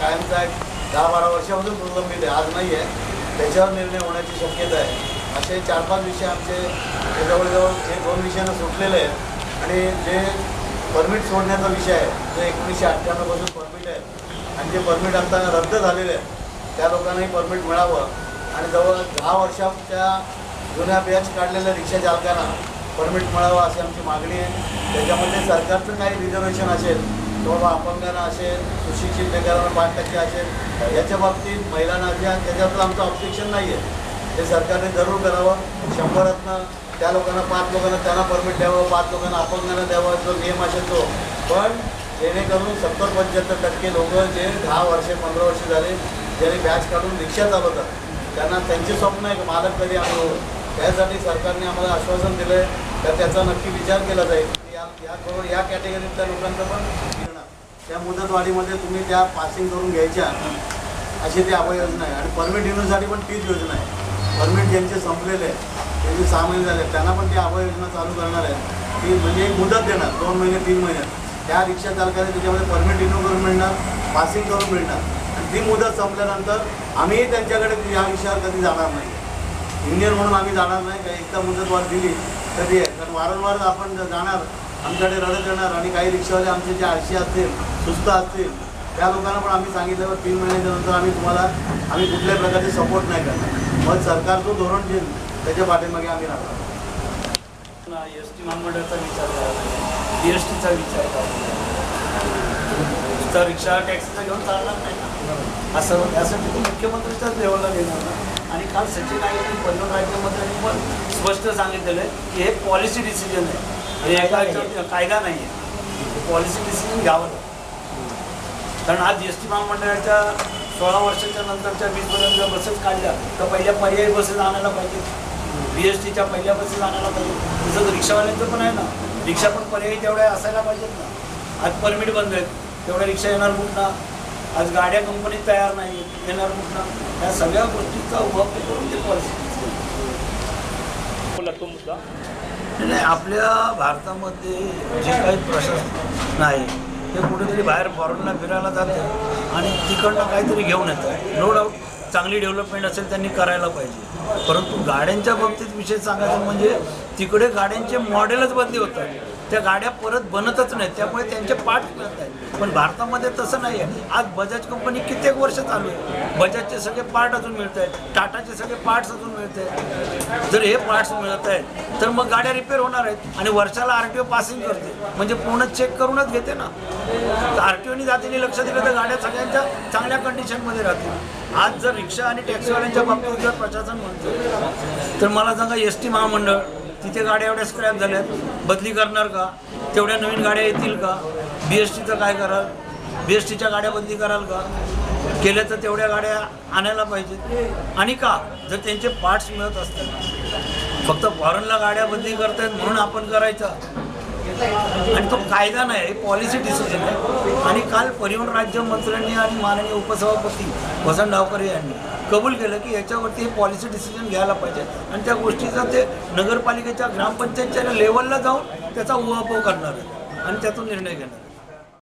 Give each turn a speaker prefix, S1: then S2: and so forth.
S1: कायमचा एक 10-12 वर्षापासून प्रलंबित आहे, आज नाही आहे, त्याच्यावर निर्णय होण्याची शक्यता आहे। असे 4-5 विषय आमचे जवळजवळ हे 2 विषयानं सुटलेले आहेत। आणि जे परमिट सोडण्याचा विषय आहे, जो 1998 पासून परमिट आहे आणि जे परमिट आता रद्द झालेले आहे त्या लोकांनाही परमिट मिळावं आणि जवळ 10 वर्षाच्या जुन्या बॅच काढलेल्या रिक्षा चालकांना परमिट मिळावं अशी आमची मागणी आहे। त्याच्यामध्ये सरकारचं काही रिझर्वेशन असेल किंवा अपंगांना असेल, सुशिक्षित बेकारांना 5% असेल, याच्या बाबतीत महिलांना असेल, त्याच्याबद्दल आमचं ऑब्जेक्शन नाही आहे। ते सरकारने जरूर करावं। 100तनं त्या लोकांना 5 लोकांना त्यांना परमिट द्यावं, 5 लोकांना अपंगांना द्यावं, जो नियम असेल तो। पण जेणेकरून 70-75% लोक जे 10 वर्षे 15 वर्षे झाले ज्यांनी बॅच काढून रिक्षा चालवतात त्यांना त्यांचे स्वप्न आहे की मालक कधी आम्ही होऊ, त्यासाठी सरकारने आम्हाला आश्वासन दिलं आहे तर त्याचा नक्की विचार केला जाईल की या कॅटेगरीतल्या लोकांचं पण घेणार। त्या मुदतवाढीमध्ये तुम्ही त्या पासिंग करून घ्यायच्या अशी ती आबा योजना आहे। आणि परमिट घेण्यासाठी पण तीच योजना आहे। परमिट ज्यांचे संपलेले आहे, त्यांचे 6 महिने झाले, त्यांना पण ती आबा योजना चालू करणार आहे। ती म्हणजे एक मुदत देणार, 2 महिने 3 महिन्यात त्या रिक्षा चालकाने त्याच्यामध्ये परमिट रिन्यू करून मिळणार, पासिंग करून मिळणार। आणि ती मुदत संपल्यानंतर आम्ही त्यांच्याकडे या विषयावर कधी जाणार नाही, इंजिनियर म्हणून आम्ही जाणार नाही। काही एकदा मुदतवाढ दिली कधी आहे, कारण वारंवार आपण जाणार, आमच्याकडे रडत येणार। आणि काही रिक्षावाले आमचे जे आळशी असतील, सुस्त असतील, त्या लोकांना पण आम्ही सांगितल्यावर 3 महिन्याच्या नंतर आम्ही कुठल्याही प्रकारचे सपोर्ट नाही करणार। मग सरकार जो धोरण देईल त्याच्या पाठीमागे आम्ही राहणार।
S2: एसटी महामंडळाचा विचार करा, BSTचा विचार करा, तर रिक्षा टॅक्सीचा घेऊन चालणार नाही ना, असं यासाठी तो मुख्यमंत्र्यांच्याच लेवलला देणार ना। आणि काल सचिन आयोगाने परिवहन राज्यमंत्र्यांनी पण स्पष्ट सांगितलेलं आहे की हे पॉलिसी डिसिजन आहे, हे एका कायदा नाही आहे, पॉलिसी डिसिजन घ्यावं लागतं। कारण आज एसटी महामंडळाच्या 16 वर्षाच्या नंतरच्या 20पर्यंत बसेस काढल्या तर पहिल्या पर्यायी बसेस आणायला पाहिजे, BSTच्या पहिल्या बसेस आणायला पाहिजे। तसंच रिक्षावाल्यांचं पण आहे ना, रिक्षा पण पर्यायी तेवढ्या असायला पाहिजेत ना। आज परमिट बंद आहेत, तेवढ्या रिक्षा येणार कुठला, आज गाड्या कंपनीत तयार नाही येणार कुठला, या सगळ्या गोष्टींचा वापर करून ते पॉलिसी
S3: बोला तो मुद्दा
S2: नाही। आपल्या भारतामध्ये जे काही प्रशासन आहे ते कुठेतरी बाहेर फॉरेनला फिरायला जातं आणि तिकडनं काहीतरी घेऊन येतं। नो डाऊट चांगली डेव्हलपमेंट असेल त्यांनी करायला पाहिजे, परंतु गाड्यांच्या बाबतीत विषय सांगायचं म्हणजे तिकडे गाड्यांचे मॉडेलच बदली होतात, त्या गाड्या परत बनतच नाहीत, त्यामुळे त्यांचे पार्ट मिळत आहेत। पण भारतामध्ये तसं नाही आहे। आज बजाज कंपनी कित्येक वर्ष चालू आहे, बजाजचे सगळे पार्ट अजून मिळत आहेत, टाटाचे सगळे पार्ट्स अजून मिळत आहेत। जर हे पार्ट्स मिळत आहेत तर मग गाड्या रिपेअर होणार आहेत आणि वर्षाला RTO पासिंग करते, म्हणजे पूर्ण चेक करूनच घेते ना। RTOनी जातीने लक्ष दिलं तर गाड्या सगळ्यांच्या चांगल्या कंडिशनमध्ये राहतील। आज जर रिक्षा आणि टॅक्सीवाल्यांच्या बाबतीत जर प्रशासन म्हणतो तर मला सांगा, ST महामंडळ तिथे गाड्या एवढ्या स्क्रॅप झाल्यात, बदली करणार का? तेवढ्या नवीन गाड्या येतील का? BSTचं काय कराल? BSTच्या गाड्या बदली कराल का? केल्या तर तेवढ्या गाड्या आणायला पाहिजेत। आणि का? जर त्यांचे पार्ट्स मिळत असतात, फक्त फॉरेनला गाड्या बदली करतायत म्हणून आपण करायचं, आणि तो कायदा नाही, हे पॉलिसी डिसिजन आहे। आणि काल परिवहन राज्यमंत्र्यांनी आणि माननीय उपसभापती वसंत डावकर यांनी कबूल केलं की याच्यावरती हे पॉलिसी डिसिजन घ्यायला पाहिजे आणि त्या गोष्टीचा ते नगरपालिकेच्या ग्रामपंचायतच्या लेवलला जाऊन त्याचा उहापोह करणार आहे आणि त्यातून निर्णय घेणार।